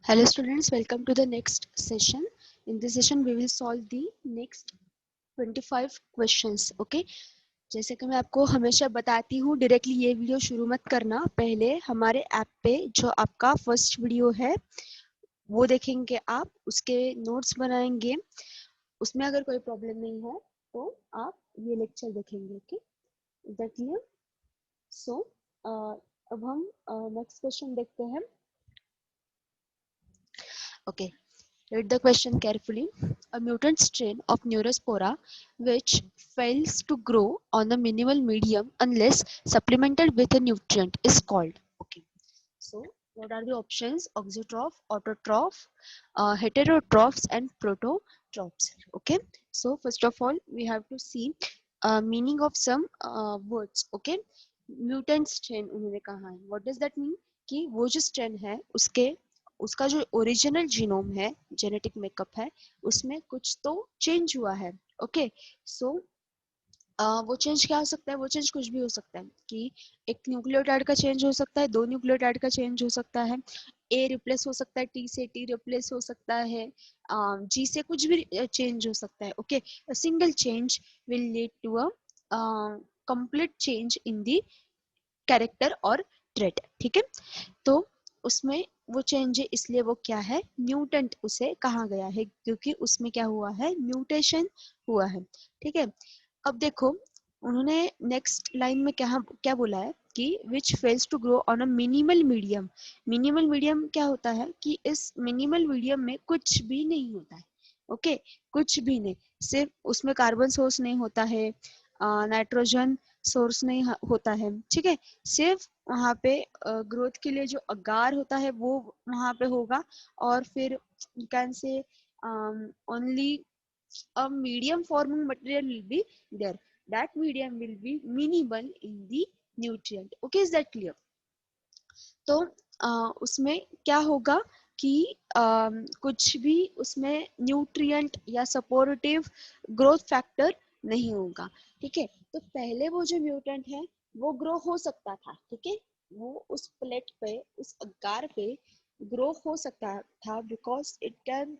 Hello students, welcome to the next session. In this session we will solve the next 25 questions. Okay, जैसे कि मैं आपको हमेशा बताती हूँ, डायरेक्टली ये वीडियो शुरू मत करना। पहले हमारे ऐप पे जो आपका फर्स्ट वीडियो है वो देखेंगे आप, उसके नोट्स बनाएंगे। उसमें अगर कोई प्रॉब्लम नहीं है तो आप ये लेक्चर देखेंगे। Okay, is that clear? So अब हम नेक्स्ट क्वेश्चन देखते हैं। Okay, read the question carefully. A mutant strain of Neurospora which fails to grow on a minimal medium unless supplemented with a nutrient is called. Okay. So, what are the options? Auxotroph, autotroph, heterotrophs, and prototrophs. Okay. So, first of all, we have to see meaning of some words. Okay. Mutant strain उन्होंने कहा है. What does that mean? कि वो जो strain है उसका जो original genome है, जेनेटिक मेकअप है, उसमें कुछ तो चेंज हुआ है। ओके, सो वो चेंज क्या हो सकता है? वो चेंज कुछ भी हो सकता है कि एक न्यूक्लियोटाइड का चेंज हो सकता है, दो न्यूक्लियोटाइड का चेंज हो सकता है, ए रिप्लेस हो सकता है टी से, टी रिप्लेस हो सकता है जी से, कुछ भी चेंज हो सकता है। Okay, single change will lead to a complete change in the character और ट्रेट। ठीक है, तो उसमें वो चेंज है, इसलिए वो क्या है? म्यूटेंट उसे कहा गया है, क्योंकि उसमें क्या हुआ है? म्यूटेशन हुआ है। ठीक है, अब देखो उन्होंने नेक्स्ट लाइन में क्या क्या बोला है कि which fails to grow on a minimal medium. Minimal medium क्या होता है कि इस मिनिमल मीडियम में कुछ भी नहीं होता है। ओके, कुछ भी नहीं, सिर्फ उसमें कार्बन सोर्स नहीं होता है, नाइट्रोजन सोर्स नहीं होता है। ठीक है, सिर्फ वहाँ पे ग्रोथ के लिए जो अगार होता है वो वहाँ पे होगा, और फिर can say only a medium forming material will be there. That medium will be minimal in the nutrient. Okay, is that clear? तो उसमें क्या होगा कि कुछ भी उसमें न्यूट्रिएंट या सपोर्टिव ग्रोथ फैक्टर नहीं होगा। ठीक है, तो पहले वो जो म्यूटेंट है वो ग्रो हो सकता था। ठीक है, वो उस प्लेट पे, उस अगार पे ग्रो हो सकता था, because it can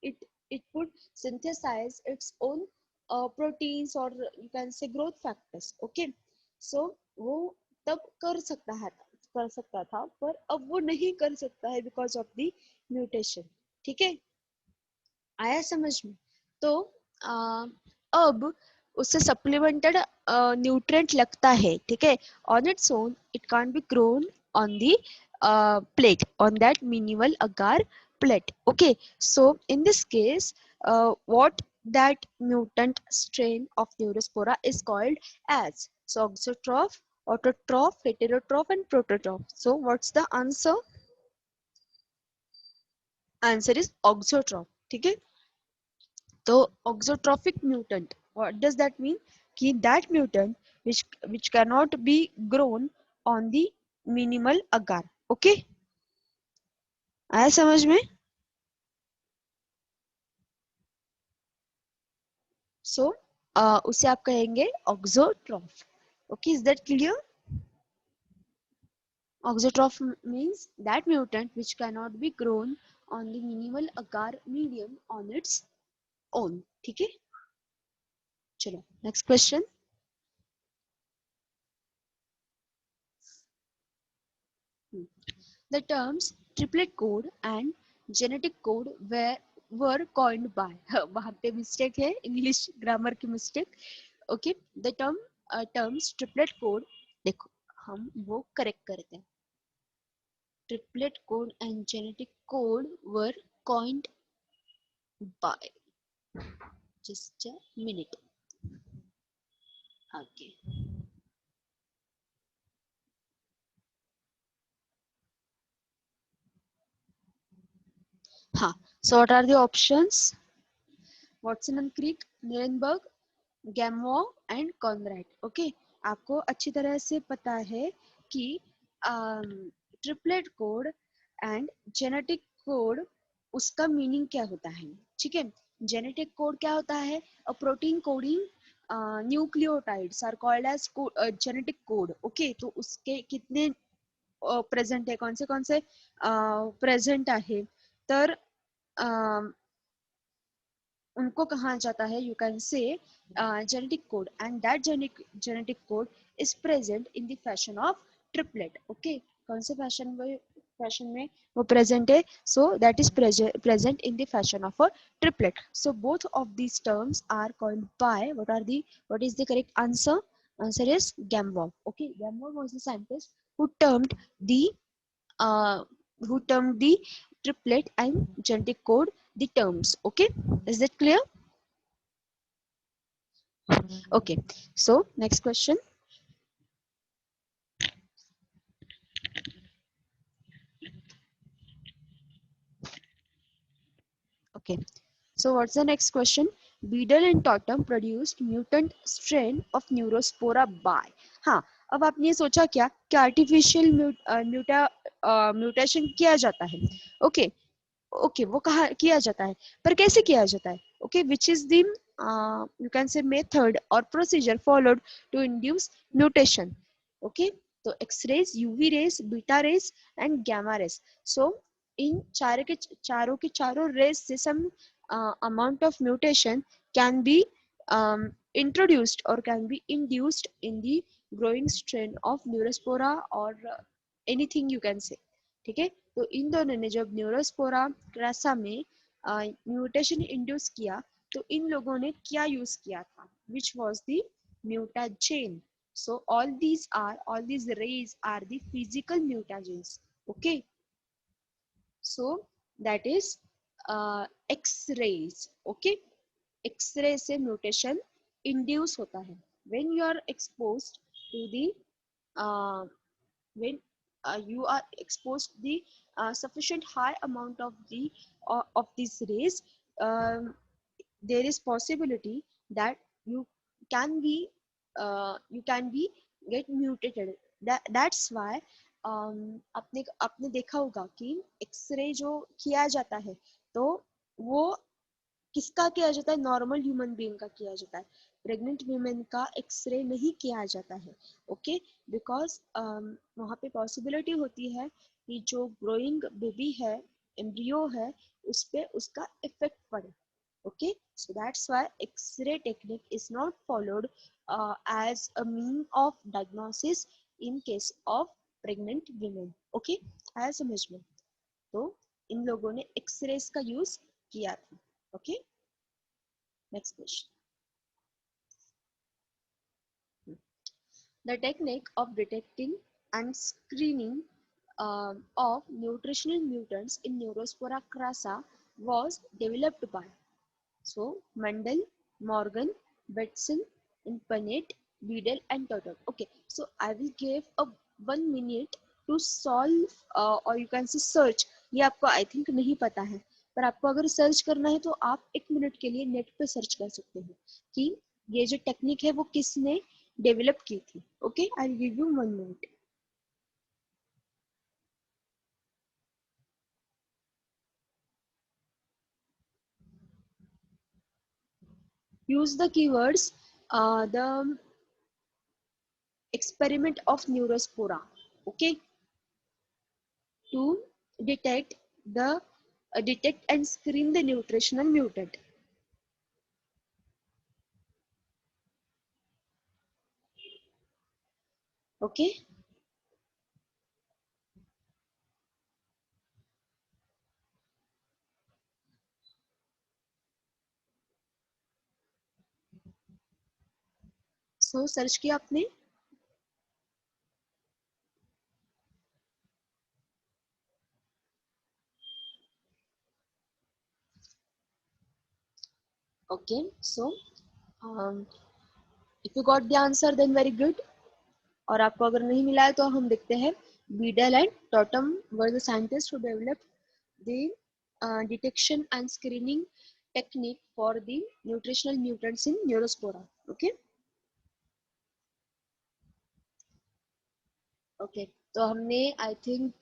it it would synthesize its own proteins, or you can say growth factors. Okay, so वो तब कर सकता था, पर अब वो नहीं कर सकता है बिकॉज ऑफ द म्यूटेशन। ठीक है, आया समझ में? तो अब उससे सप्लीमेंटेड न्यूट्रिएंट लगता है। ठीक है, on its own it can't be grown on the plate, on that minimal agar plate. Okay, so in this case what that mutant strain of Neurospora is called as? So auxotroph, autotroph, heterotroph, and prototroph. So what's the answer? Answer is auxotroph. ठीक है, तो auxotrophic mutant, what does that mean? कि that mutant which cannot be grown on the minimal agar. Okay, आया समझ में? So उसे आप कहेंगे auxotroph. Okay, is that clear? Auxotroph means that mutant which cannot be grown on the minimal agar medium on its own. ठीक है, चलो next question. The terms triplet code and genetic code were coined by वहाँ पे mistake है, English grammar की mistake. Okay, the terms triplet code, देखो हम वो करेक्ट करते हैं। Triplet code and genetic code were coined by, just a minute. Okay, हाँ, so what are the options? Watson and Crick, Nirenberg, गैमो and Conrad. Okay, आपको अच्छी तरह से पता है कि triplet code and genetic code उसका मीनिंग क्या होता है। ठीक है, जेनेटिक कोड क्या होता है? A protein coding nucleotides are called as genetic code. Okay, तो उसके कितने प्रेझेंट आहे, कौन से प्रेझेंट आहे, तर उनको कहा जाता है, you can say genetic code, and that genetic code is present in the fashion of triplet. Okay, कौन से फैशन में वो प्रेजेंट है? So that is present in the fashion of a triplet. So both of these terms are called by what is the correct answer? Answer is Gamwell. Okay, Gamwell was the scientist who termed the uh, triplet and genetic code the terms. Okay, is that clear? Okay, so next question. Okay, so what's the next question? Beadle and Totem produced mutant strain of Neurospora by. हाँ, अब आपने सोचा क्या कि artificial mutation किया जाता है? Okay, okay, वो कहा किया जाता है, पर कैसे किया जाता है? Okay, which is the you can say method और procedure followed to induce mutation? Okay, तो X rays, UV rays, beta rays and gamma rays. So इन चारों के चारों रेज से सम amount of mutation can be introduced or can be induced in the growing strain of neurospora or anything you can say. ठीक है, तो इन दोनों ने जब न्यूरोस्पोरा क्रासा में म्यूटेशन इंड्यूस किया, तो इन लोगों ने क्या यूज किया था? Which was the mutagen. so all these rays are the physical mutagens. Okay, so that is x-rays. Okay, x-ray से mutation induce होता है when you are exposed to the uh, when you are exposed to the sufficient high amount of these rays. There is possibility that you can be you can be get mutated. That's why आपने आपने देखा होगा कि x ray जो किया जाता है, तो वो किसका किया जाता है? नॉर्मल ह्यूमन बीइंग का किया जाता है. प्रेग्नेंट वीमेन का एक्सरे नहीं किया जाता है. ओके, बिकॉज वहाँ पे पॉसिबिलिटी होती है कि जो ग्रोइंग बेबी है, एम्ब्रियो है, उस पे उसका इफेक्ट पड़े. Okay, so that's why x-ray technique is not followed as a mean of diagnosis in case of pregnant women. Okay, as a measurement. तो इन लोगों ने x-rays का यूज किया था. Okay, next question. The technique of detecting and screening of nutritional mutants in Neurospora crassa was developed by Mendel, Morgan, Betson, and Punnett, Beadle, and Turtle. Okay, so I will give a 1 minute to solve or you can say search. ये आपको I think नहीं पता है, पर आपको अगर search करना है तो आप 1 मिनट के लिए नेट पे सर्च कर सकते हो कि ये जो टेक्निक है वो किसने डेवलप की थी. Okay, I will give you 1 minute. Use the keywords the experiment of Neurospora. Okay, to detect the detect and screen the nutritional mutant. Okay, so search किया आपने? Okay, so if you got the answer then very good. और आपको अगर नहीं मिला है तो हम देखते हैं. Beadle and Totem were the scientists who developed the detection and screening technique for the nutritional mutants in Neurospora. Okay. Okay, तो हमने आई थिंक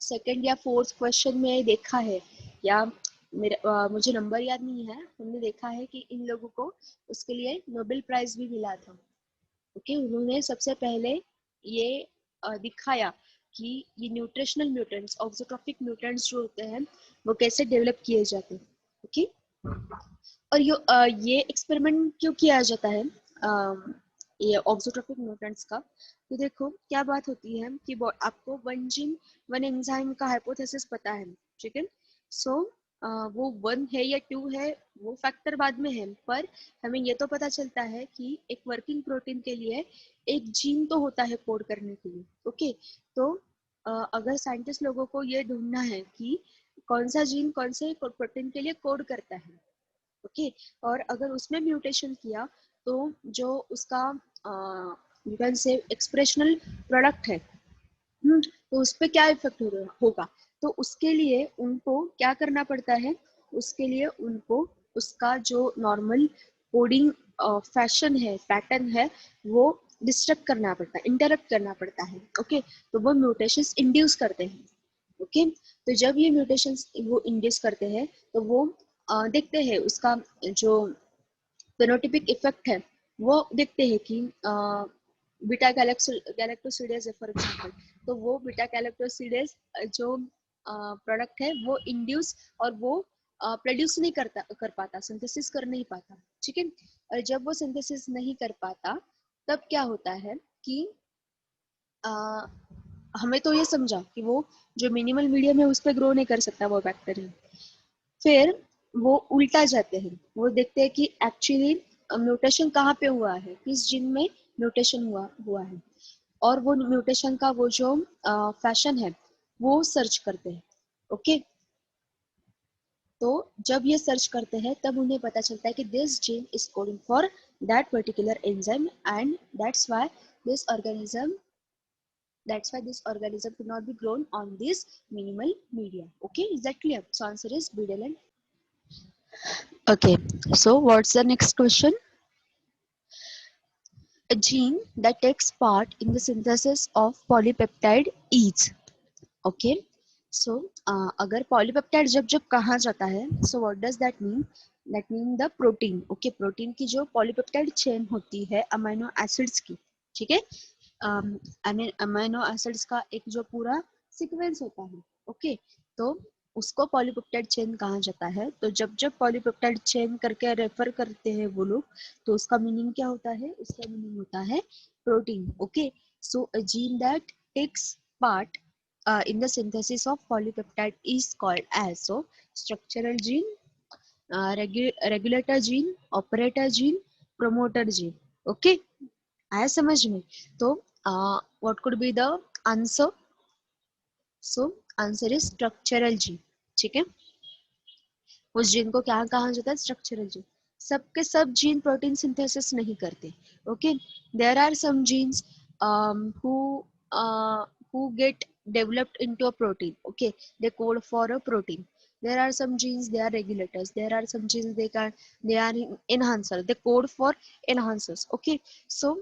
सेकंड या फोर्थ क्वेश्चन में देखा है, या मुझे नंबर याद नहीं है, हमने देखा है कि इन लोगों को उसके लिए नोबेल प्राइज भी मिला था. ओके, उन्होंने सबसे पहले ये दिखाया कि ये न्यूट्रिशनल म्यूटेंट्स, ऑक्सोट्रॉपिक म्यूटेंट्स जो होते हैं वो कैसे डेवलप किए जाते हैं। ओके, और ये एक्सपेरिमेंट क्यों किया जाता है ये ऑक्सोट्रॉपिक म्यूटेंट्स का? तो देखो क्या बात होती है कि आपको वन जीन वन एंजाइम का हाइपोथेसिस पता है, ठीक है। सो वो वन है या टू है वो फैक्टर बाद में है, पर हमें ये तो पता चलता है कि एक वर्किंग प्रोटीन के लिए एक जीन तो होता है कोड करने के लिए। ओके, तो अगर साइंटिस्ट लोगों को ये ढूंढना है कि कौन सा जीन कौन से प्रोटीन के लिए कोड करता है, ओके, और अगर उसमें म्यूटेशन किया तो जो उसका यू कैन से एक्सप्रेशनल प्रोडक्ट है, तो उस पर क्या इफेक्ट होगा। तो उसके लिए उनको क्या करना पड़ता है, उसके लिए उनको उसका जो नॉर्मल कोडिंग फैशन है, पैटर्न है, वो डिस्टर्ब करना पड़ता है, इंटरप्ट करना पड़ता है। ओके, तो वो म्यूटेशंस इंड्यूस करते हैं। ओके, तो जब ये म्यूटेशंस वो इंड्यूस करते हैं तो वो देखते हैं उसका जो फेनोटिपिक इफेक्ट है, वो देखते हैं कि बीटा गैलेक्टोसिडेज है फॉर एग्जांपल, तो वो बीटा गैलेक्टोसिडेज जो प्रोडक्ट है वो इंड्यूस और वो प्रोड्यूस नहीं कर पाता, सिंथेसिस कर नहीं पाता, ठीक है। और जब वो सिंथेसिस नहीं कर पाता तब क्या होता है कि हमें तो ये समझा कि वो जो मिनिमल मीडियम है उस पर ग्रो नहीं कर सकता वो बैक्टीरिया। फिर वो उल्टा जाते हैं, वो देखते हैं कि एक्चुअली म्यूटेशन कहाँ पे हुआ है, किस जीन में म्यूटेशन हुआ हुआ है, और वो म्यूटेशन का वो जो फैशन है वो सर्च करते हैं। ओके, तो जब ये सर्च करते हैं तब उन्हें पता चलता है कि this gene is coding for that particular enzyme and this organism that's why this organism could not be grown on this minimal media. Okay, is that clear? So answer is Beadle and okay. So what's the next question? A gene that takes part in the synthesis of polypeptide is okay. So अगर polypeptide जब जब कहा जाता है, so what does that mean? That mean the protein. Okay, protein की जो polypeptide chain होती है amino acids की, ठीक है, अमीनो एसिड्स का एक जो पूरा सीक्वेंस होता है, ओके, तो उसको पॉलीपेप्टाइड चेन कहा जाता है। तो जब जब पॉलीपेप्टाइड चेन करके रेफर करते हैं वो लोग, तो उसका मीनिंग क्या होता है? उसका मीनिंग होता है protein. Okay, so a gene that takes part in the synthesis of polypeptide is called as so structural gene, regulator gene, operator gene, promoter gene. Okay, आया समझ में? तो what could be the answer? So answer is structural gene, ठीक है। उस gene को क्या कहा जाता है? Structural gene. सबके सब जीन प्रोटीन सिंथेसिस नहीं करते। Okay, there are some genes who get developed into a protein. Okay, they code for a protein. There are some genes they are regulators. There are some genes they are enhancer. They code for enhancers. Okay, so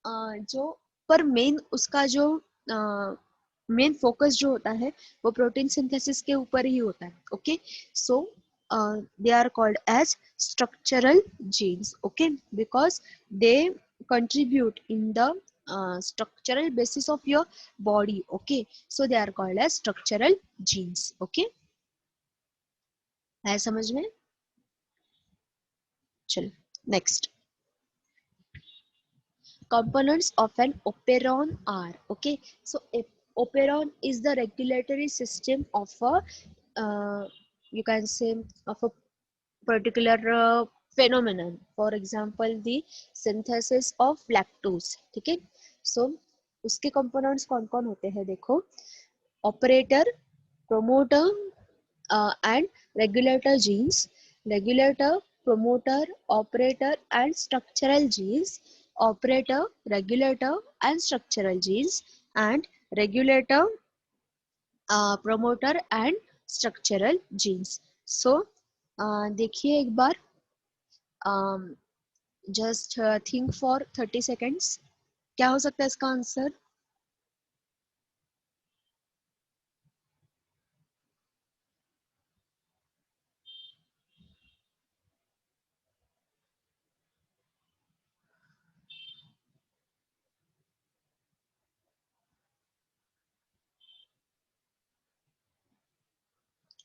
जो पर main उसका जो main focus जो होता है वो protein synthesis के ऊपर ही होता है। Okay, so they are called as structural genes, okay, because they contribute in the structural basis of your body, okay, so they are called as structural genes. Okay, है समझ में? चल next, components of an operon are okay. So operon is the regulatory system of a you can say of a particular phenomenon, for example the synthesis of lactose, ठीक है। so उसके components कौन कौन होते हैं देखो, operator, promoter and regulator genes, regulator, promoter, operator and structural genes, operator, regulator and structural genes, and regulator, promoter and structural genes. So देखिए एक बार, जस्ट थिंक फॉर 30 सेकेंड्स, क्या हो सकता है इसका आंसर?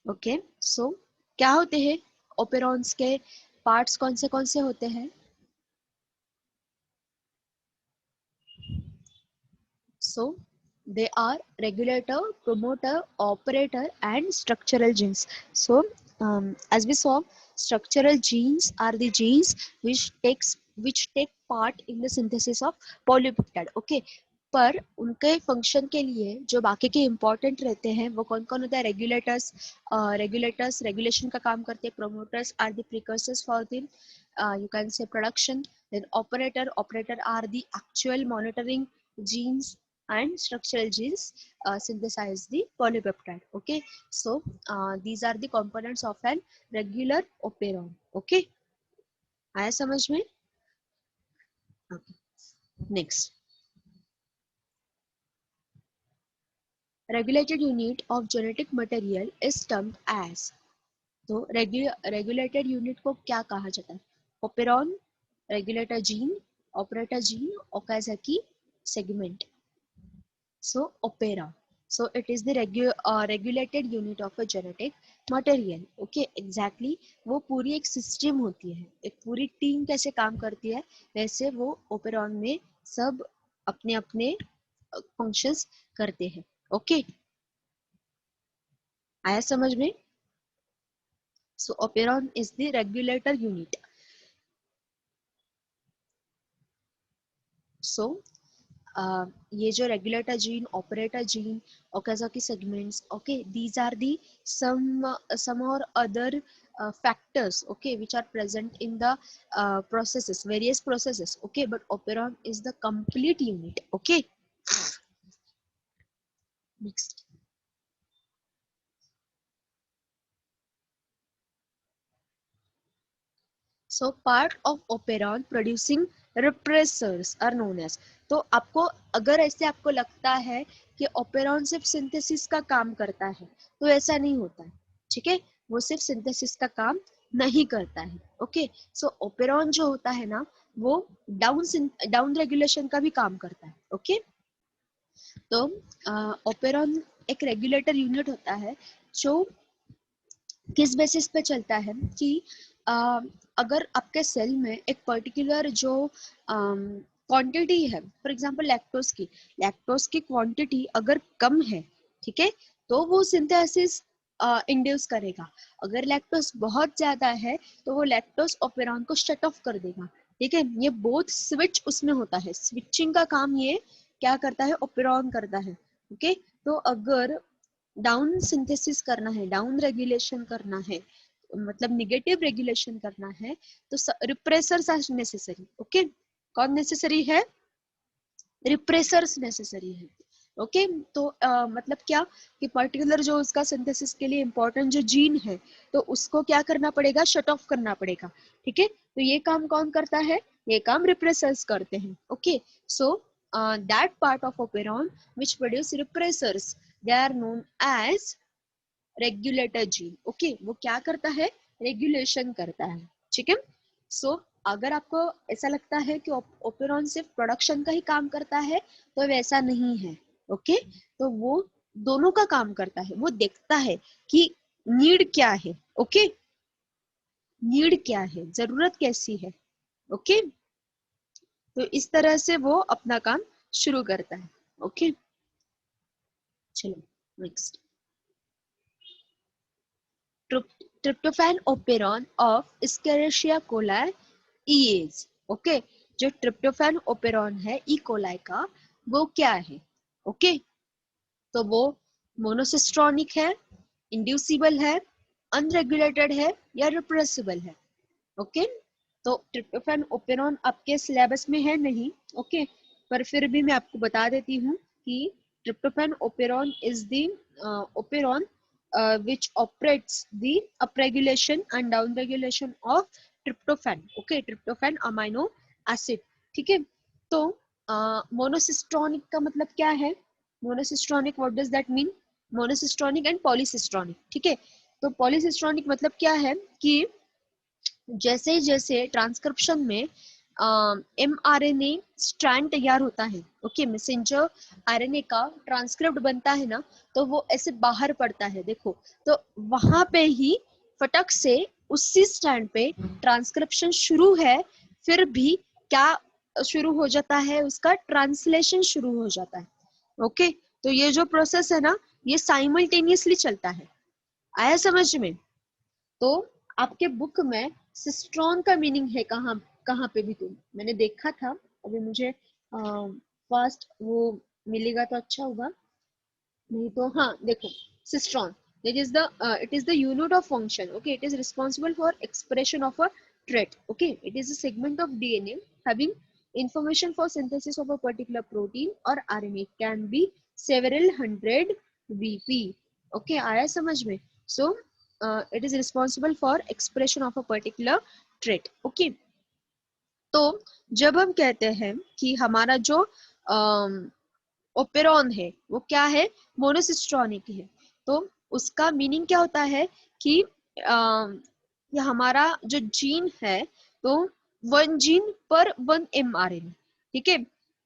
ओके सो क्या होते हैं ओपेरॉन्स के पार्ट्स, कौन से होते हैं? So they are regulator, promoter, operator, and structural genes. So as we saw, structural genes are the genes which take part in the synthesis of polypeptide. Okay, पर उनके फंक्शन के लिए जो बाकी के इम्पोर्टेंट रहते हैं वो कौन कौन होता है? रेगुलेटर्स, रेगुलेशन का काम करते हैं. Promoters are the precursors for the you can say production. Then operator are the actual monitoring genes, and structural genes synthesize the polypeptide. Okay, so these are the components of an regular operon. Okay, आया समझ में? Okay. Next, regulated unit of genetic material is termed as. तो regulated unit को क्या कहा जाता है? operon, regulator gene, operator gene, Okazaki segment. So opera. So it is the regulated unit of a genetic material. Okay, exactly. वो पूरी एक system होती है, एक पूरी टीम कैसे काम करती है, वैसे वो ओपेरॉन में सब अपने अपने फंक्शंस करते हैं. ओके, आया समझ में? So operon is the regulator unit. So ये जो regulator gene, operator gene, Okazaki segments, okay, these are the some or other factors, okay, which are present in the processes, various processes. Okay, but operon is the complete unit. Okay, next. So part of operon producing repressors are known as. तो आपको अगर ऐसे आपको लगता है कि operon सिर्फ synthesis का काम करता है, तो ऐसा नहीं होता है. ठीक है, वो सिर्फ सिंथेसिस का काम नहीं करता है. ओके, सो ओपेरॉन जो होता है ना, वो डाउन रेगुलेशन का भी काम करता है. ओके, तो ओपेरॉन एक रेगुलेटर यूनिट होता है जो किस बेसिस पे चलता है कि अगर आपके सेल में एक पर्टिकुलर जो क्वांटिटी है, फॉर एग्जांपल लैक्टोज की क्वांटिटी अगर कम है, ठीक है, तो वो सिंथेसिस इंड्यूस करेगा. अगर लैक्टोज बहुत ज्यादा है तो वो लैक्टोज ओपेरॉन को शट ऑफ कर देगा. ठीक है, ये बोथ स्विच उसमें होता है. स्विचिंग का काम ये क्या करता है? ओपेरॉन करता है. ओके, तो अगर डाउन सिंथेसिस करना है, डाउन रेगुलेशन करना है, मतलब निगेटिव रेगुलेशन करना है, तो रिप्रेसर्स आर नेसेसरी. ओके, कौन नेसेसरी है? रिप्रेसर्स नेसेसरी है. ओके, तो मतलब क्या कि पर्टिकुलर जो उसका सिंथेसिस के लिए इंपॉर्टेंट जो जीन है, तो उसको क्या करना पड़ेगा? शट ऑफ करना पड़ेगा. ठीक है, तो ये काम कौन करता है? ये काम रिप्रेसर्स करते हैं. Okay, so that part of operon which produce repressors, they are known as regulator gene. Okay, वो क्या करता है? रेगुलेशन करता है. ठीक है, सो अगर आपको ऐसा लगता है कि ओपेरॉन सिर्फ प्रोडक्शन का ही काम करता है, तो वैसा नहीं है. ओके, तो वो दोनों का काम करता है. वो देखता है कि नीड क्या है. ओके, नीड क्या है, जरूरत कैसी है. ओके, तो इस तरह से वो अपना काम शुरू करता है. ओके, चलो next. Tryptophan operon of Escherichia coli is. Okay, जो ट्रिप्टोफैन ओपेरॉन है ई कोलाई का, वो क्या है? ओके, तो वो मोनोसिस्ट्रॉनिक है, इंड्यूसिबल है, अनरेगुलेटेड है, या रिप्रेसिबल है. ओके, तो ट्रिप्टोफैन ओपेरॉन आपके सिलेबस में है नहीं. ओके, पर फिर भी मैं आपको बता देती हूँ कि tryptophan operon is the operon which operates the upregulation and downregulation of tryptophan. Okay, tryptophan amino acid. ठीक है, तो मोनोसिस्ट्रॉनिक का मतलब क्या है? Monocistronic, what does that mean? Monocistronic and polycistronic. ठीक है, तो पॉलीसिस्ट्रॉनिक मतलब क्या है कि जैसे जैसे ट्रांसक्रिप्शन में mRNA स्ट्रैंड तैयार होता है, ओके, मैसेंजर आरएनए का ट्रांसक्रिप्ट बनता है ना, तो वो ऐसे बाहर पड़ता है, देखो, तो वहां पे ही फटक से उसी स्टैंड पे ट्रांसक्रिप्शन शुरू है, फिर भी क्या शुरू हो जाता है, उसका ट्रांसलेशन शुरू हो जाता है, ओके। तो ये जो प्रोसेस है ना, ये साइमल्टेनियसली चलता है, आया समझ में? तो आपके बुक में सिस्ट्रॉन का मीनिंग है कहाँ कहाँ पे भी, तुम मैंने देखा था, अभी मुझे फर्स्ट वो मिलेगा तो अच्छा होगा, नहीं तो हाँ देखो, cistron, it is the unit of function, okay, it is responsible for expression of a trait, okay, it is a segment of DNA having information for synthesis of a particular protein or RNA. It can be several hundred VP, okay, आया समझ में? So it is responsible for expression of a particular trait, okay। तो जब हम कहते हैं कि हमारा जो ओपेरॉन है वो क्या है, मोनोसिस्ट्रॉनिक है, तो उसका मीनिंग क्या होता है कि ये हमारा जो जीन है, तो 1 जीन पर 1 mRNA, ठीक है।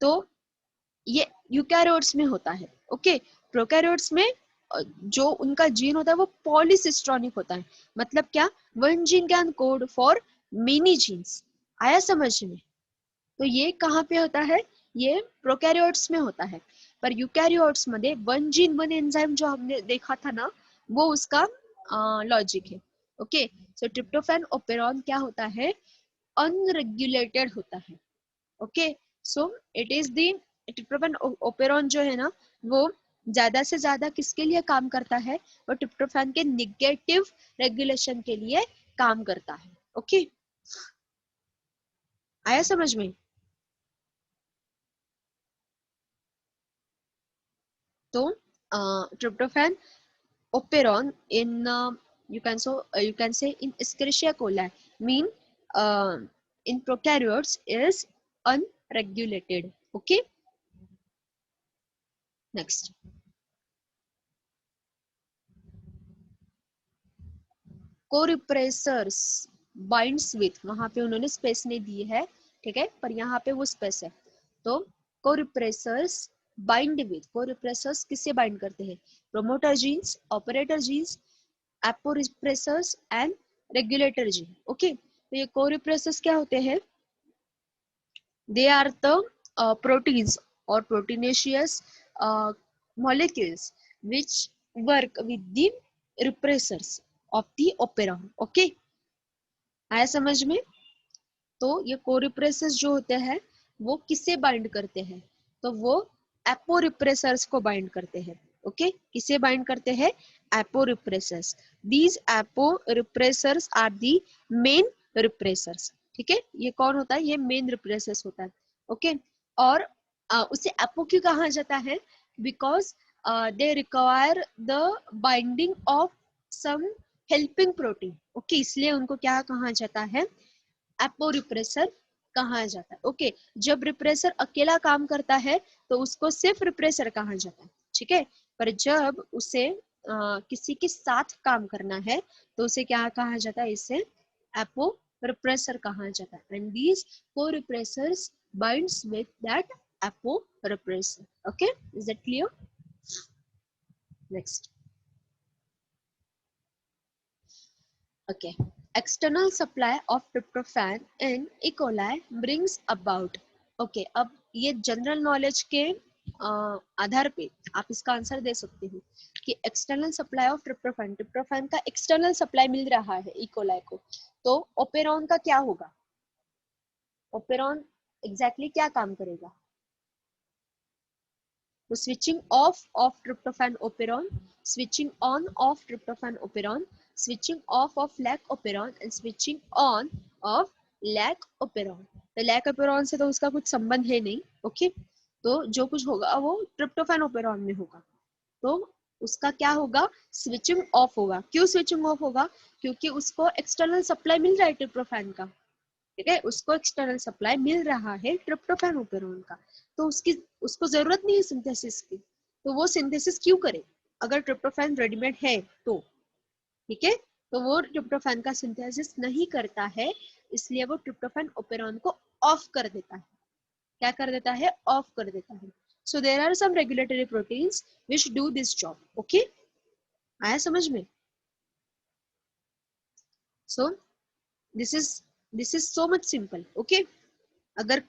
तो ये यूकैरियोट्स में होता है, ओके। प्रोकैरियोट्स में जो उनका जीन होता है वो पॉलीसिस्ट्रॉनिक होता है, मतलब क्या, 1 gene can code for many genes, आया समझ में? तो ये कहाँ पे होता है, ये प्रोकैरियोट्स में होता है, पर यूकैरियोट्स मध्ये 1 जीन 1 एंजाइम जो हमने देखा था ना, वो उसका लॉजिक है, ओके। सो ट्रिप्टोफैन ओपेरॉन क्या होता है, अनरेगुलेटेड होता है, okay. So it is the tryptophan operon जो है ना, वो ज्यादा से ज्यादा किसके लिए काम करता है, वो ट्रिप्टोफैन के निगेटिव रेगुलेशन के लिए काम करता है, ओके। आया समझ में? तो tryptophan operon in you can say in Escherichia coli mean uh, in prokaryotes is unregulated, okay। Next, corepressors binds with, वहां पे उन्होंने स्पेस नहीं दी है, ठीक है, पर यहाँ पे वो स्पेस है। तो कोरिप्रेसर्स बाइंड विथ, कोरिप्रेसर्स किससे बाइंड करते हैं, promoter genes, operator genes, aporepressors and regulator gene, okay. तो ये कोरिप्रेसर्स क्या होते हैं, they are the proteins or proteinaceous molecules which work with the repressors of the operon, okay। आया समझ में? तो ये कोरिप्रेसर्स जो होते हैं वो किससे बाइंड करते हैं, तो वो एपोरिप्रेसर्स को बाइंड करते हैं, ओके। किसे बाइंड करते हैं, एपोरिप्रेसर्स, दीज एपोरिप्रेसर्स आर दी मेन रिप्रेसर्स, ठीक है। ये कौन होता है, ये मेन रिप्रेसर्स होता है, ओके। और उसे एपो क्यों कहा जाता है, because they require the binding of some helping protein, okay, इसलिए उनको क्या कहा जाता है, एपो रिप्रेसर कहा जाता है, ओके। जब रिप्रेसर अकेला काम करता है तो उसको सिर्फ रिप्रेसर कहा जाता है, ठीक है। पर जब उसे किसी के साथ काम करना है तो उसे क्या कहा जाता है, इसे एपो रिप्रेसर कहा जाता है, and these corepressors binds with that aporepressor, okay. Is that clear? Next, okay, external supply of tryptophan in E. coli brings about, okay, अब ये जनरल नॉलेज के आधार पे आप इसका आंसर दे सकते हो कि external supply of tryptophan, tryptophan का एक्सटर्नल सप्लाई मिल रहा है ई कोलाई को, तो ओपेरॉन का क्या होगा, ओपेरॉन एग्जैक्टली क्या काम करेगा, तो switching off of tryptophan operon, switching on of tryptophan operon, switching off of lac operon and switching on of lac operon। तो lac operon से तो उसका कुछ संबंध है नहीं, ओके। तो जो कुछ होगा वो tryptophan operon में होगा, तो उसका क्या होगा, स्विचिंग ऑफ होगा। क्यों स्विचिंग ऑफ होगा, क्योंकि उसको एक्सटर्नल सप्लाई मिल रहा है ट्रिप्टोफैन का, ठीक है, उसको एक्सटर्नल सप्लाई मिल रहा है ट्रिप्टोफैन ओपेरॉन का, तो उसको जरूरत नहीं है सिंथेसिस की, तो वो सिंथेसिस क्यों करे, अगर ट्रिप्टोफैन रेडीमेड है तो, ठीक है। तो वो ट्रिप्टोफैन का सिंथेसिस नहीं करता है, इसलिए वो ट्रिप्टोफैन ओपेरॉन को ऑफ कर देता है, क्या कर देता है, ऑफ कर देता है। So there are some regulatory proteins which do this job. Okay, आया समझ में? So this is so much simple. Okay, अगर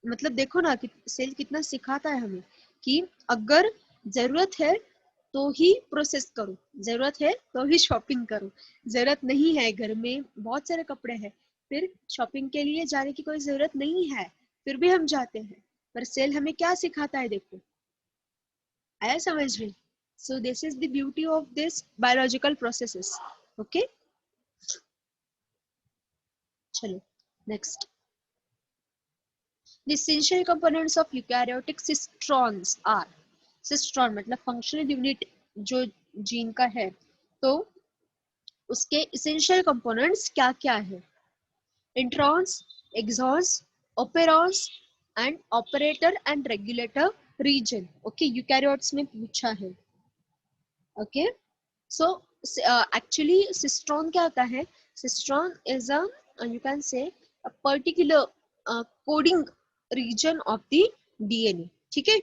मतलब देखो ना कि सेल कितना सिखाता है हमें कि अगर जरूरत है तो ही प्रोसेस करो, जरूरत है तो ही शॉपिंग करो, जरूरत नहीं है, घर में बहुत सारे कपड़े हैं, फिर शॉपिंग के लिए जाने की कोई जरूरत नहीं है, फिर भी हम जाते हैं। पर सेल हमें क्या सिखाता है, देखो, आया समझ में? So this is the beauty of this biological processes. Okay, चलो नेक्स्ट। The essential components of eukaryotic cistrons are, cistron मतलब फंक्शनल यूनिट जो जीन का है, तो उसके essential components क्या क्या है? Introns, exons, operons and operator and regulator region. Okay, eukaryotes में पूछा है। ओके, सो एक्चुअली सिस्ट्रॉन क्या होता है? Cistron is a, you can से, a particular coding region of the DNA. ठीक है,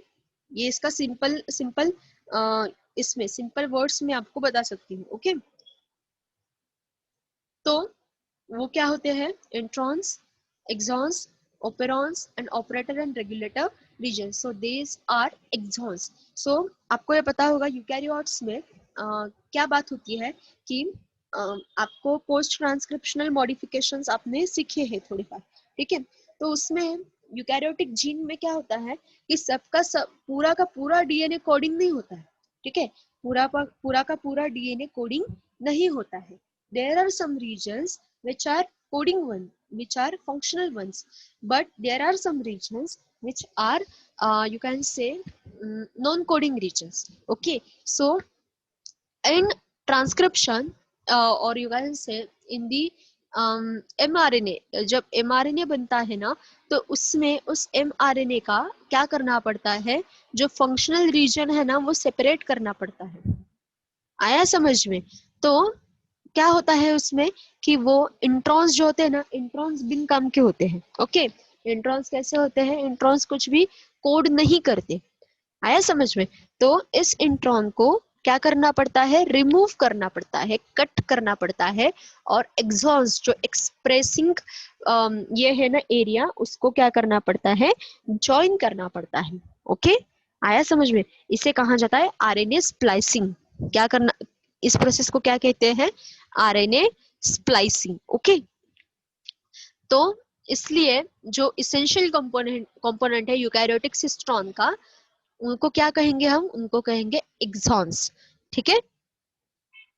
ये इसका सिंपल सिंपल इसमें सिंपल वर्ड्स में आपको बता सकती हूँ। ओके, तो वो क्या होते हैं? Introns, exons, operons and operator and regulator region. So these are exons. So आपको ये पता होगा यूकैरियोट्स में क्या बात होती है कि आपको पोस्ट ट्रांसक्रिप्शनल मॉडिफिकेशंस आपने सीखे हैं थोड़ी बार। ठीक है, तो उसमें यूकैरियोटिक जीन में क्या होता है कि सबका सब पूरा का पूरा डीएनए कोडिंग नहीं होता है। ठीक है, पूरा का पूरा डीएनए कोडिंग नहीं होता है। There are some regions which are coding one, which are functional ones, but there are some regions which are, you can say, non-coding regions. Okay, so in transcription, or you can say in the mRNA, जब mRNA बनता है ना, तो उसमें उस mRNA का क्या करना पड़ता है? जो फंक्शनल रीजन है ना, वो सेपरेट करना पड़ता है। आया समझ में? तो क्या होता है उसमें कि वो इंट्रॉन्स जो होते हैं ना, इंट्रॉन्स बिन काम के होते हैं। ओके, इंट्रॉन्स कैसे होते हैं? इंट्रॉन्स कुछ भी कोड नहीं करते। आया समझ में? तो इस इंट्रॉन को क्या करना पड़ता है? रिमूव करना पड़ता है, कट करना पड़ता है, और एक्सॉन्स जो एक्सप्रेसिंग ये है ना एरिया, उसको क्या करना पड़ता है? ज्वाइन करना पड़ता है। ओके, आया समझ में? इसे कहा जाता है आरएनए स्प्लाइसिंग। क्या करना, इस प्रोसेस को क्या कहते हैं? RNA splicing. ओके, तो इसलिए जो इसेंशियल कंपोनेंट है यूकैरियोटिक सिस्ट्रॉन का, उनको क्या कहेंगे हम? उनको कहेंगे एक्सॉन्स। ठीक है,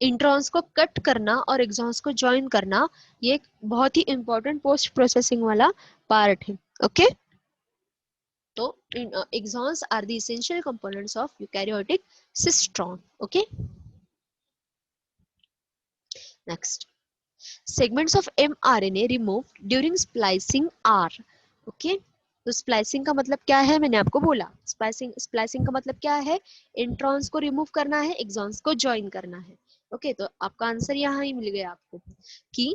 इंट्रॉन्स को कट करना और एक्सॉन्स को ज्वाइन करना, ये एक बहुत ही इंपॉर्टेंट पोस्ट प्रोसेसिंग वाला पार्ट है। ओके, तो exons are the essential components of eukaryotic cistron. Okay, next, segments of mRNA removed during splicing are, okay, तो स्प्लाइसिंग का मतलब क्या है? मैंने आपको बोला, स्प्लाइसिंग का मतलब क्या है? इंट्रॉन्स को रिमूव करना है, एक्सॉन्स को ज्वाइन करना है। ओके, तो आपका आंसर यहाँ ही मिल गया आपको कि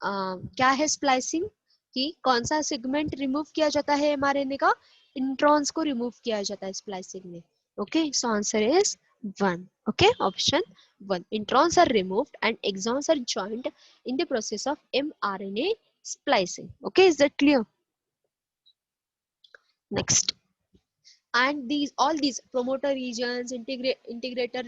क्या है स्प्लाइसिंग, कि कौन सा सेगमेंट रिमूव किया जाता है mRNA का? इंट्रॉन्स को रिमूव किया जाता है स्प्लाइसिंग में। Okay, so answer is 1. Okay, option 1. Introns are removed and exons are joined in the process of mRNA splicing. Okay, is that clear? Next, and these all these promoter regions, integrator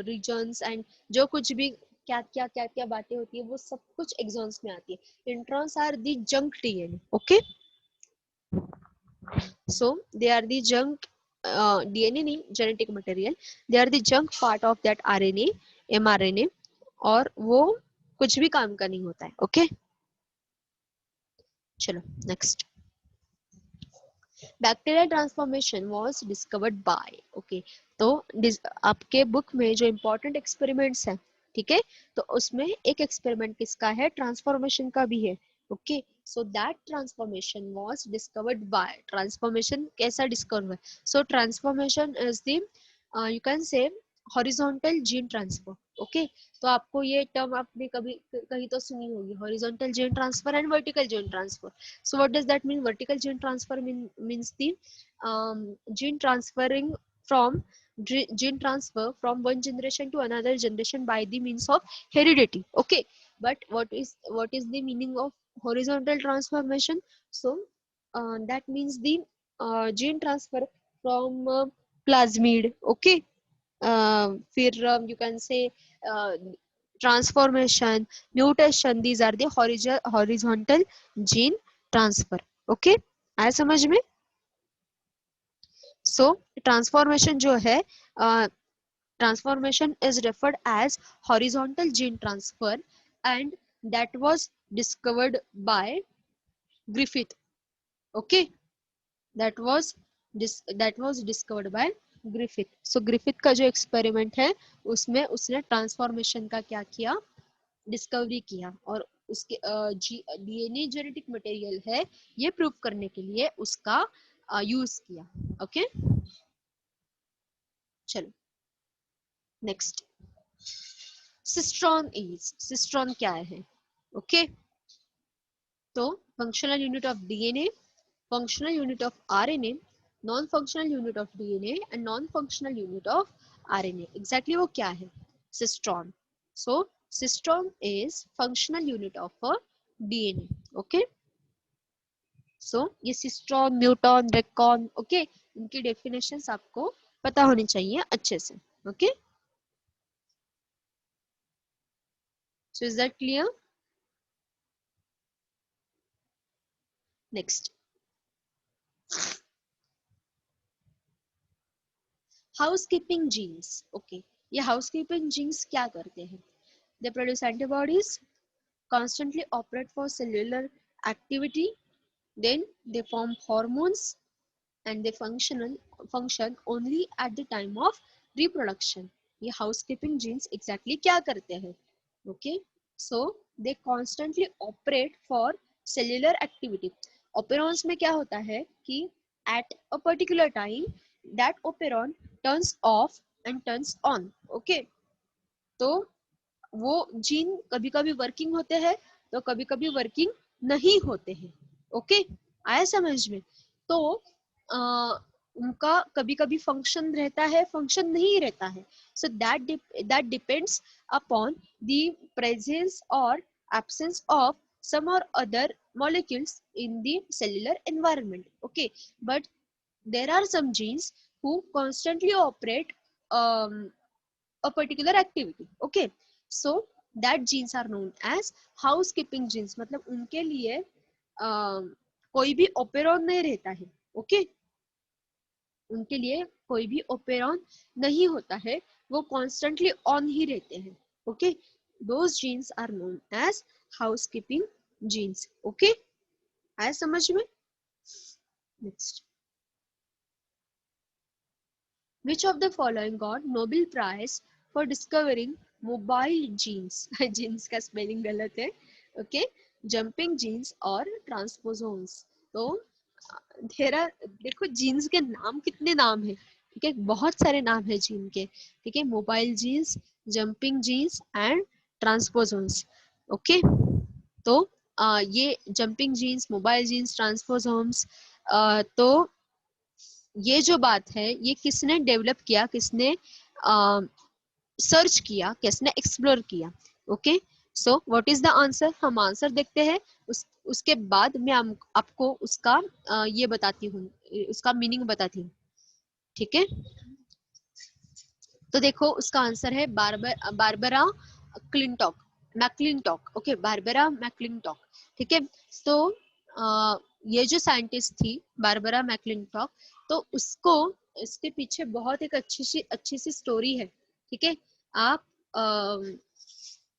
regions, and जो कुछ भी क्या क्या क्या क्या बातें होती है, वो सब कुछ exons में आती है। Introns are the junk DNA. Okay, so they are the junk DNA नहीं, genetic material, they are the junk part of that RNA, mRNA, और वो कुछ भी काम का नहीं होता है। ओके, चलो next, bacterial transformation was discovered bye. Okay, तो आपके बुक में जो इम्पोर्टेंट एक्सपेरिमेंट्स हैं, ठीक है, तो उसमें एक एक्सपेरिमेंट किसका है? ट्रांसफॉर्मेशन का भी है। Okay, so that transformation was discovered by, transformation कैसा डिस्कवर हुआ? So transformation is the, you can say, horizontal gene transfer. Okay, तो आपको ये टर्म आपने कभी कहीं तो सुनी होगी, horizontal gene transfer and vertical gene transfer. So what does that mean? Vertical gene transfer means the gene transferring from gene transfer from one generation to another generation by the means of heredity. Okay, but what is the meaning of horizontal transformation? So that means the gene transfer from plasmid, okay, फिर you can say uh, transformation, mutation, these are the horizontal gene transfer. Okay, आया समझ में? So transformation जो है, transformation is referred as horizontal gene transfer, and that was discovered by Griffith. Okay, that was discovered by Griffith. So Griffith का जो experiment है उसमें उसने ट्रांसफॉर्मेशन का क्या किया, डिस्कवरी किया, और उसके डीएनए जेनेटिक मटेरियल है ये प्रूव करने के लिए उसका यूज किया. ओके, चलो नेक्स्ट. सिस्ट्रॉन क्या है? ओके, तो functional unit of DNA, functional unit of RNA, non-functional unit of DNA and non-functional unit of RNA. Exactly वो क्या है? Cistron. So cistron is functional unit of a DNA. Okay. So ये cistron, muton, recon, okay, इनकी definitions आपको पता होनी चाहिए अच्छे से. Okay. So is that clear? Next. Housekeeping genes. Okay. ये housekeeping genes क्या करते हैं? They produce antibodies, constantly operate for cellular activity, then they form hormones, and they function only at the time of reproduction. ये housekeeping genes exactly क्या करते हैं? Okay, so they constantly operate for cellular activity. Operons में क्या होता है कि at a particular time that operon turns off and turns on. Okay, तो वो जीन कभी कभी वर्किंग होते हैं तो कभी कभी वर्किंग नहीं होते हैं. ओके, आया समझ में? तो उनका कभी कभी फंक्शन रहता है, फंक्शन नहीं रहता है. So that depends upon the presence और absence of some or other molecules in the cellular environment. Okay, but there are some genes who constantly operate a particular activity. Okay, so that genes are known as housekeeping genes. मतलब उनके लिए कोई भी operon नहीं रहता है. Okay, उनके लिए कोई भी ओपेरॉन नहीं होता है, वो कॉन्स्टेंटली ऑन ही रहते हैं. Okay, those genes are known as housekeeping genes. Okay, आया समझ में? Next. Which of the following got Nobel Prize for discovering mobile genes? genes का स्पेलिंग गलत है. ओके, जंपिंग जीन्स और ट्रांसपोसोम्स. तो देखो जीन्स के नाम कितने नाम है. ठीक है, बहुत सारे नाम है जीन के. ठीक है, mobile genes, jumping genes and transposomes. Okay, तो ये jumping genes, mobile genes, transposomes, तो ये जो बात है ये किसने डेवलप किया, किसने सर्च किया, किसने एक्सप्लोर किया? Okay, so what is the answer? हम आंसर देखते हैं, उसके बाद मैं आपको उसका ये बताती हूँ, उसका मीनिंग बताती हूँ. ठीक है, तो देखो उसका आंसर है Barbara Clintock, McClintock. Okay, Barbara McClintock. ठीक है, तो ये जो साइंटिस्ट थी बारबरा मैक्लिंटॉक, तो उसको इसके पीछे बहुत एक अच्छी सी स्टोरी है. ठीक है, आप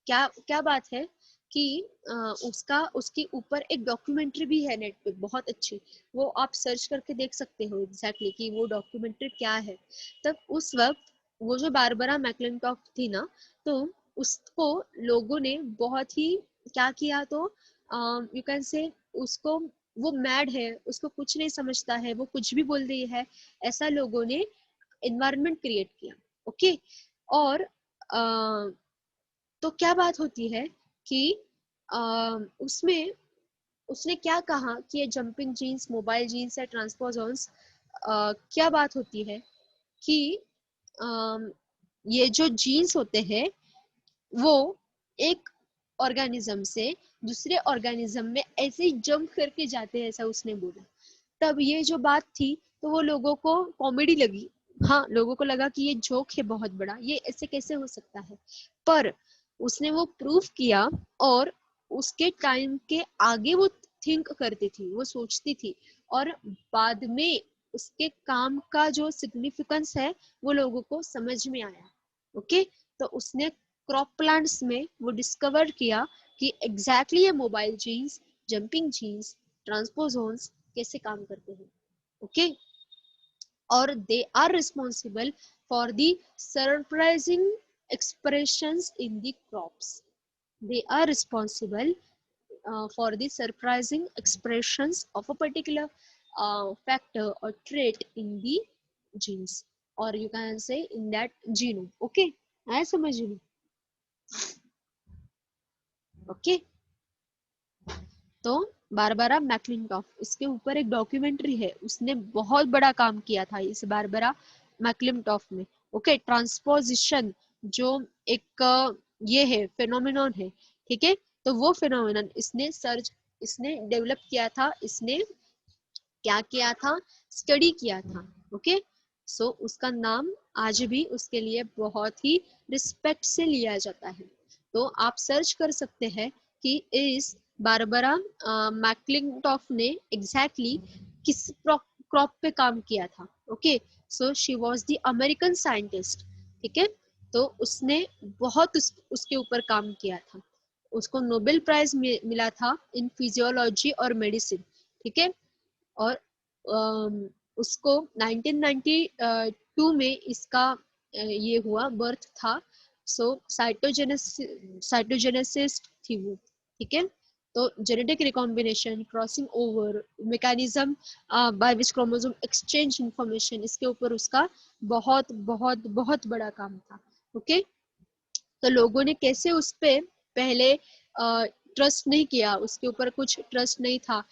क्या क्या बात है कि उसके ऊपर एक डॉक्यूमेंट्री भी है नेट पे बहुत अच्छी, वो आप सर्च करके देख सकते हो एग्जैक्टली कि वो डॉक्यूमेंट्री क्या है. तब उस वक्त वो जो बारबरा मैक्लिंटॉक थी ना, तो उसको लोगों ने बहुत ही क्या किया, तो यू कैन से उसको, वो मैड है, उसको कुछ नहीं समझता है, वो कुछ भी बोल रही है, ऐसा लोगों ने एनवायरनमेंट क्रिएट किया. ओके, और तो क्या बात होती है कि उसमें उसने क्या कहा कि ये जंपिंग जीन्स, मोबाइल जीन्स या ट्रांसपोजॉन्स, क्या बात होती है कि अम, ये जो जीन्स होते हैं वो एक ऑर्गेनिज्म से दूसरे ऑर्गेनिज्म में ऐसे ही जंप करके जाते हैं, ऐसा उसने बोला। तब ये जो बात थी तो वो लोगों को कॉमेडी लगी। हाँ, लोगों को लगा कि ये जोक है बहुत बड़ा, ये ऐसे कैसे हो सकता है। पर उसने वो प्रूफ किया और उसके टाइम के आगे वो थिंक करती थी, वो सोचती थी, और बाद में उसके काम का जो सिग्निफिकेंस है वो लोगों को समझ में आया। ओके, तो उसने क्रॉप प्लांट्स में वो डिस्कवर किया कि एग्जैक्टली ये mobile genes, jumping genes, transposons कैसे काम करते हैं। ओके, और they are responsible for the surprising expressions in the crops. They are responsible for the surprising expressions of a particular factor or trait in the genes, or you can say in that genome. Okay, I समझ लो। Okay, तो Barbara मैक्लिंटॉफ, इसके ऊपर एक documentary है, उसने बहुत बड़ा काम किया था इस बारबरा मैक्लिंटॉफ में। ओके, ट्रांसपोजिशन जो एक ये है फेनोमेनन है, ठीक है, तो वो फेनोमेनन इसने डेवलप किया था, इसने क्या किया था, स्टडी किया था। ओके, सो उसका नाम आज भी उसके लिए बहुत ही रिस्पेक्ट से लिया जाता है। तो आप सर्च कर सकते हैं कि इस बारबरा मैक्लिंटॉफ ने एग्जैक्टली किस क्रॉप पे काम किया था। Okay, so she was the American scientist, ठीक है, तो उसने बहुत उसके ऊपर काम किया था। उसको नोबेल प्राइज मिला था इन फिजियोलॉजी और मेडिसिन, ठीक है, और उसको 1992 में इसका ये हुआ, बर्थ था। सो साइटोजेनेसिस थी वो, ठीक है, तो genetic recombination, crossing over mechanism by which chromosome exchange information, इसके ऊपर उसका बहुत बहुत बहुत बड़ा काम था। ओके, तो लोगों ने कैसे उस पे पहले ट्रस्ट नहीं किया, उसके ऊपर कुछ ट्रस्ट नहीं था,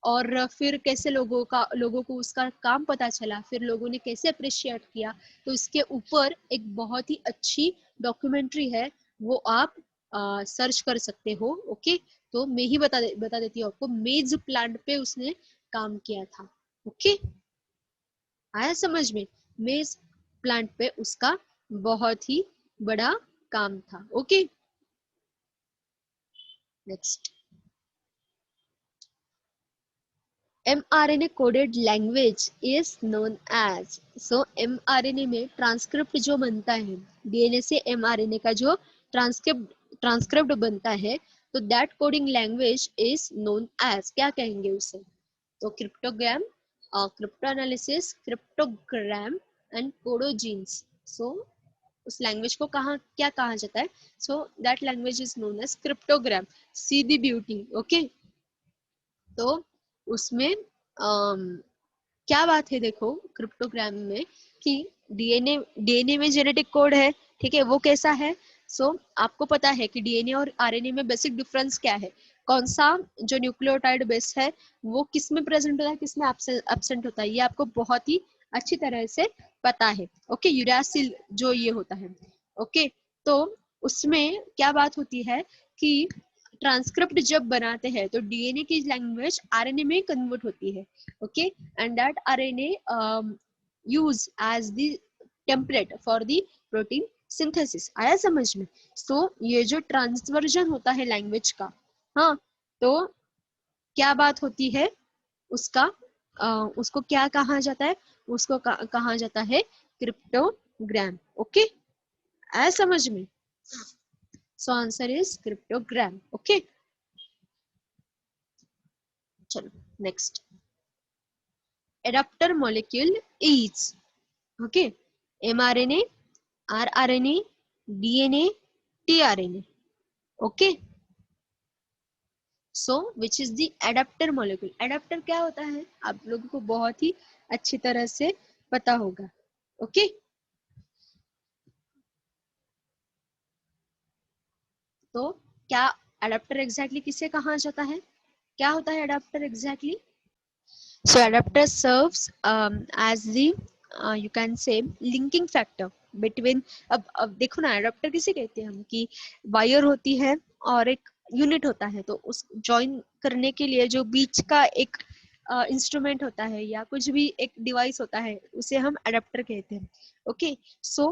और फिर कैसे लोगों को उसका काम पता चला, फिर लोगों ने कैसे अप्रिशिएट किया, तो इसके ऊपर एक बहुत ही अच्छी डॉक्यूमेंट्री है, वो आप सर्च कर सकते हो। ओके, तो मैं ही बता देती हूँ आपको, मेज प्लांट पे उसने काम किया था। ओके, आया समझ में, मेज प्लांट पे उसका बहुत ही बड़ा काम था। Okay, next, mRNA coded language is known as, so mRNA में ट्रांसक्रिप्ट जो बनता है, डीएनए से mRNA का जो ट्रांसक्रिप्ट बनता है, तो that coding language is known as, क्या कहेंगे उसे, तो cryptogram, crypto analysis, cryptogram and codogenes. So उस लैंग्वेज को क्या कहा जाता है, so that language is known as cryptogram. See the beauty. Okay, तो उसमें क्या बात है, देखो क्रिप्टोग्राम में कि डीएनए में जेनेटिक कोड है, ठीक है, वो कैसा है, आपको पता है कि डीएनए और आरएनए में बेसिक डिफरेंस क्या है, कौन सा जो न्यूक्लियोटाइड बेस है वो किस में प्रेजेंट होता है, किस में एब्सेंट होता है, ये आपको बहुत ही अच्छी तरह से पता है। ओके, यूरासिल जो ये होता है। ओके, तो उसमें क्या बात होती है कि ट्रांसक्रिप्ट जब बनाते हैं तो डीएनए की लैंग्वेज आरएनए में कन्वर्ट होती है। Okay, and that RNA use as the template for the protein synthesis. आया समझ में, ये जो ट्रांसवर्जन होता है लैंग्वेज का, हाँ, तो क्या बात होती है उसका, उसको क्या कहा जाता है, उसको कहा जाता है क्रिप्टोग्राम। ओके, आया समझ में, so answer is cryptogram. Okay, चलो next, adapter molecule is, okay, mRNA, rRNA, DNA, tRNA. Okay, so which is the adapter molecule? adapter क्या होता है आप लोगों को बहुत ही अच्छी तरह से पता होगा। ओके, तो क्या एडाप्टर एग्जैक्टली किसे कहा जाता है? क्या होता है adapter exactly? So adapter serves as the you can say linking factor between, अब देखो ना, एडाप्टर किसे कहते हैं हम, कि वायर होती है और एक यूनिट होता है, तो उस जॉइन करने के लिए जो बीच का एक इंस्ट्रूमेंट होता है या कुछ भी एक डिवाइस होता है, उसे हम एडाप्टर कहते हैं। Okay, so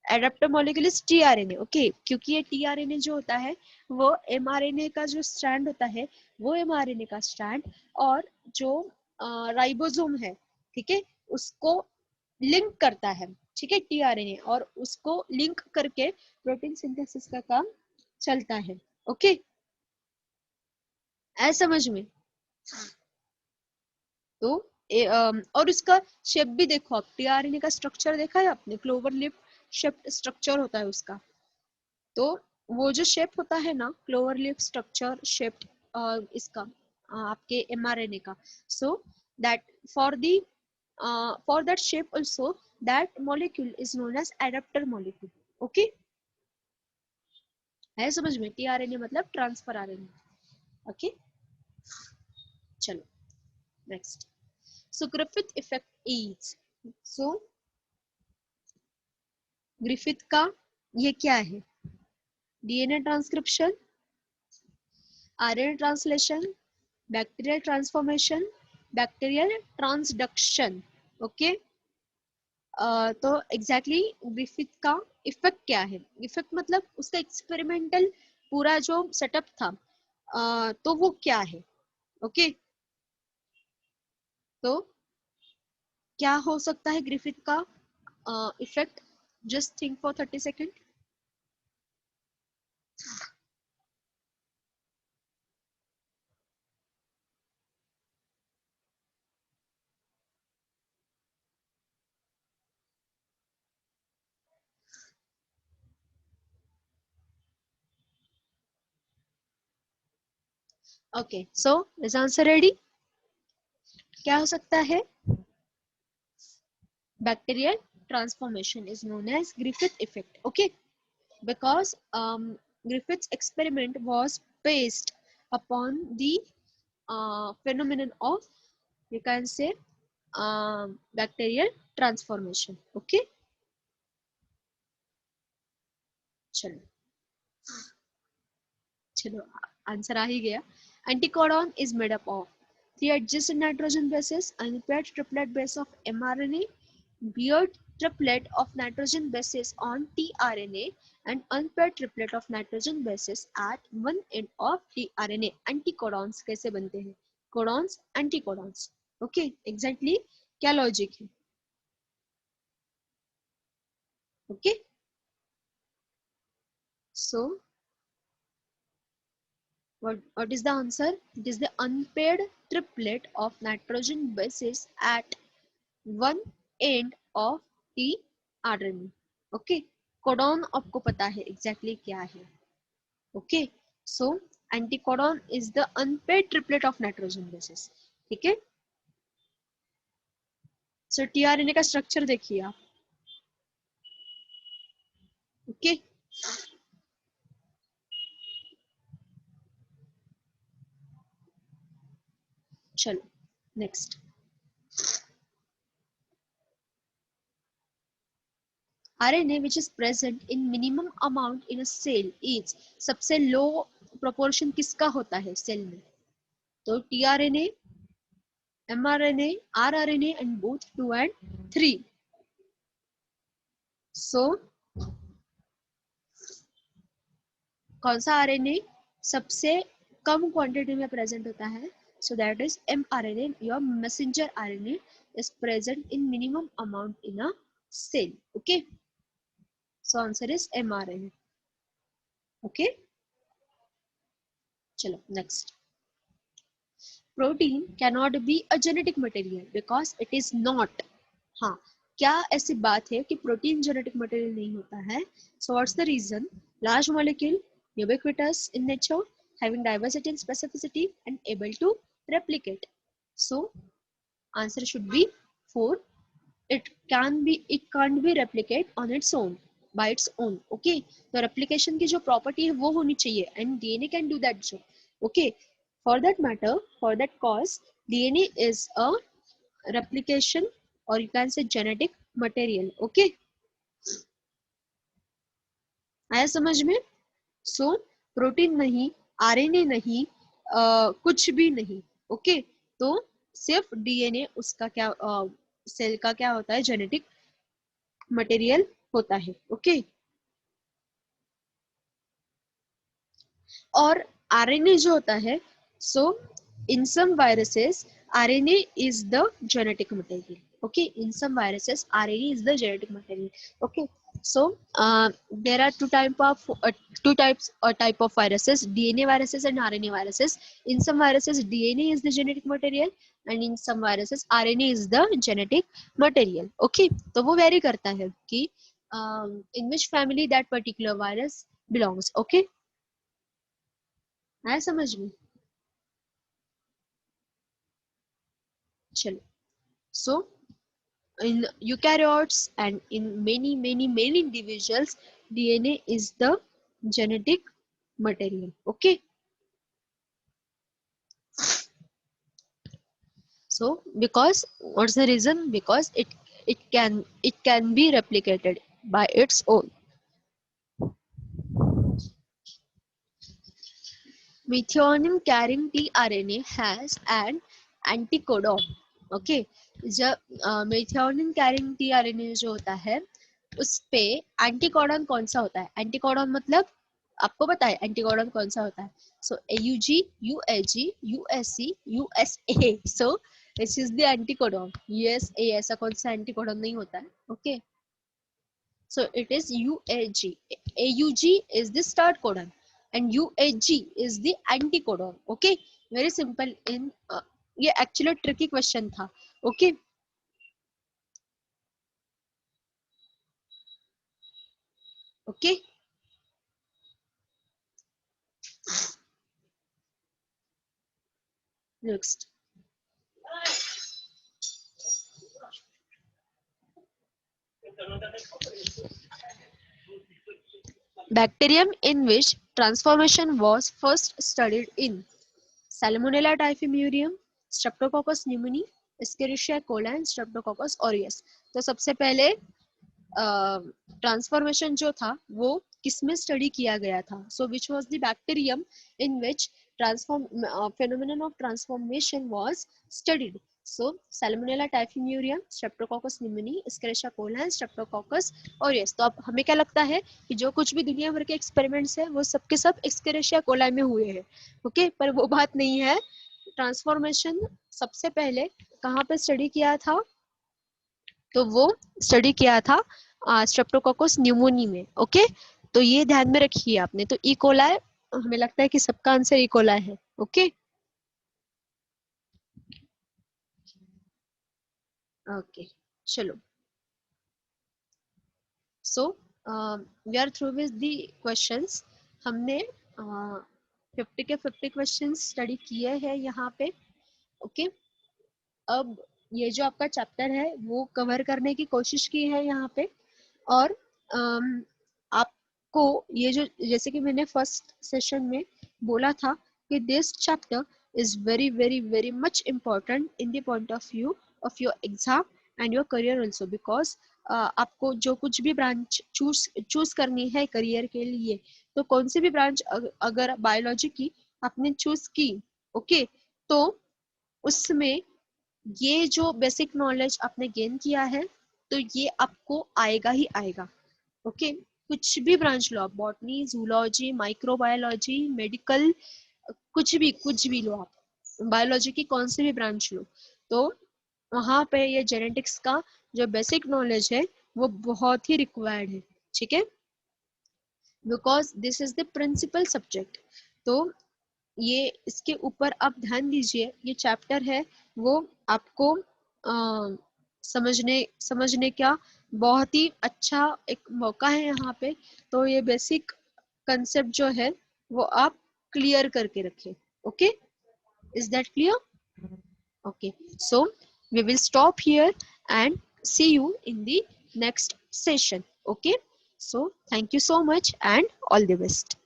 adapter molecule is tRNA. Okay, क्योंकि ये टीआरएनए जो होता है वो एमआरएनए का जो स्ट्रैंड होता है वो एमआरएनए का स्ट्रैंड और जो राइबोसोम है, ठीक है, उसको लिंक करता है, ठीक है, टीआरएनए, और उसको लिंक करके प्रोटीन सिंथेसिस का काम चलता है। ओके, ऐ समझ में? तो और इसका शेप भी देखो आप, टीआरएनए का स्ट्रक्चर देखा है आपने, क्लोवर लिप शेप्ड स्ट्रक्चर होता है उसका। तो वो जो शेप होता है ना, क्लोवर लीफ स्ट्रक्चर शेप्ड इसका आपके एमआरएनए का, so that for that shape also that molecule is known as adapter molecule. Okay, है समझ में? टीआरएनए मतलब ट्रांसफर आरएनए। ओके, चलो next. So Griffith effect is, so Griffith का ये क्या है? DNA transcription, RNA translation, bacterial transformation, bacterial transduction. Okay, तो एग्जैक्टली ग्रिफिथ का इफेक्ट क्या है? इफेक्ट मतलब उसका एक्सपेरिमेंटल पूरा जो सेटअप था, तो वो क्या है? ओके, तो क्या हो सकता है ग्रिफिथ का effect? Just think for 30 second. Okay, so is answer ready? क्या हो सकता है? Bacterial transformation is known as Griffith effect. Okay, because Griffith's experiment was based upon the phenomenon of, you can say, bacterial transformation. Okay, चलो चलो answer आ ही गया। Anticodon is made up of three adjacent nitrogen bases, unpaired triplet base of mRNA, paired triplet of nitrogen bases on tRNA, and unpaired triplet of nitrogen bases at one end of tRNA. Anticodons कैसे बनते हैं? Codons, anticodons. Okay, exactly क्या logic है? Okay, so what is the answer? It is the unpaired triplet of nitrogen bases at one end of tRNA. Okay, codon आपको पता है exactly क्या है। Okay, so anticodon is the unpaired triplet of nitrogen bases. ठीक है, सो tRNA का structure देखिए आप। ओके, चलो next. RNA which is present in minimum amount in a cell is, सबसे लो प्रोपोर्शन किसका होता है सेल में? तो tRNA, mRNA, rRNA and both 2 and 3. So कौन सा आरएनए सबसे कम क्वांटिटी में प्रेजेंट होता है? So that is mRNA, your messenger RNA is present in minimum amount in a cell. Okay, so answer is mRNA. Okay, चलो next. Protein cannot be a genetic material because it is not. हाँ, क्या ऐसी बात है कि protein genetic material नहीं होता है? So what's the reason? Large molecule, ubiquitous in nature, having diversity and specificity, and able to replicate. So answer should be 4. It can't be replicate on its own. Bye its own. Okay, तो replication की जो property है वो होनी चाहिए and DNA can do that job. Okay, for that matter, for that cause DNA is a replication or you can say genetic material. Okay, आया समझ में? सो प्रोटीन नहीं, आरएनए नहीं, कुछ भी नहीं. ओके, तो सिर्फ डीएनए उसका क्या सेल का क्या होता है, जेनेटिक मटेरियल होता है. ओके, और आरएनए जो होता है, so in some viruses RNA is the genetic material. Okay, in some viruses RNA is the genetic material. Okay, so there are two type of viruses, DNA viruses and RNA viruses. In some viruses DNA is the genetic material and in some viruses RNA is the genetic material. Okay, तो वो vary करता है कि in which family that particular virus belongs. Okay, आया समझ में? चलो, so in eukaryotes and in many individuals DNA is the genetic material. Okay, so because what's the reason? Because it can be replicated by its own. Methionine carrying tRNA has an anticodon. Okay, जब methionine carrying tRNA जो होता है उस पे एंटीकोडन कौन सा होता है? एंटीकोडन मतलब आपको पता है एंटीकोडन कौन सा होता है? सो AUG, UAG, USC, USA. So this is the एंटीकोडन. USA ऐसा कौन सा एंटीकोडन नहीं होता है. Okay, so it is UAG. AUG is the start codon and UAG is the anticodon. Okay, very simple. In ये actually tricky question था. Okay, okay. Next, bacterium in which transformation was first studied in Salmonella typhimurium, Streptococcus pneumoniae, Escherichia coli and Streptococcus aureus. तो सबसे पहले transformation जो था वो किसमें study किया गया था? So which was the bacterium in which transform phenomenon of transformation was studied? So Salmonella typhimurium, Streptococcus pneumoniae, Escherichia coli and Streptococcus aureus. तो अब हमें क्या लगता है कि जो कुछ भी दुनिया भर के एक्सपेरिमेंट्स है वो सब के सब Escherichia coli में हुए हैं. ओके, पर वो बात नहीं है. ट्रांसफॉर्मेशन सबसे पहले कहाँ पे स्टडी किया था? तो वो स्टडी किया था स्ट्रेप्टोकोकस न्यूमोनी में. ओके, तो ये ध्यान में रखिए आपने. तो इकोलाई, हमें लगता है कि सबका आंसर इकोलाई है. ओके, ओके, चलो. So we are through with the questions. हमने 50 के 50 क्वेश्चंस स्टडी किए हैं यहाँ पे. ओके, अब ये जो आपका चैप्टर है वो कवर करने की कोशिश की है यहाँ पे. और आपको ये जो, जैसे कि मैंने फर्स्ट सेशन में बोला था कि this chapter is very very very much important in the point of view of your exam and your career also. Because आपको जो कुछ भी ब्रांच चूज करनी है करियर के लिए, तो कौन सी भी ब्रांच अगर बायोलॉजी की आपने चूज की, ओके, तो उसमें ये जो बेसिक नॉलेज आपने गेन किया है तो ये आपको आएगा ही आएगा. ओके, कुछ भी ब्रांच लो आप, बॉटनी, जूलॉजी, माइक्रोबायोलॉजी, मेडिकल, कुछ भी लो आप, बायोलॉजी की कौन सी भी ब्रांच लो, तो वहां पे ये जेनेटिक्स का जो बेसिक नॉलेज है वो बहुत ही रिक्वायर्ड है. ठीक है, because this is the principal subject. तो ये इसके ऊपर आप ध्यान दीजिए. ये चैप्टर है वो आपको समझने का बहुत ही अच्छा एक मौका है यहाँ पे. तो ये बेसिक कंसेप्ट जो है वो आप क्लियर करके रखें. Okay, is that clear? Okay, so we will stop here and see you in the next session. Okay, So thank you so much and all the best.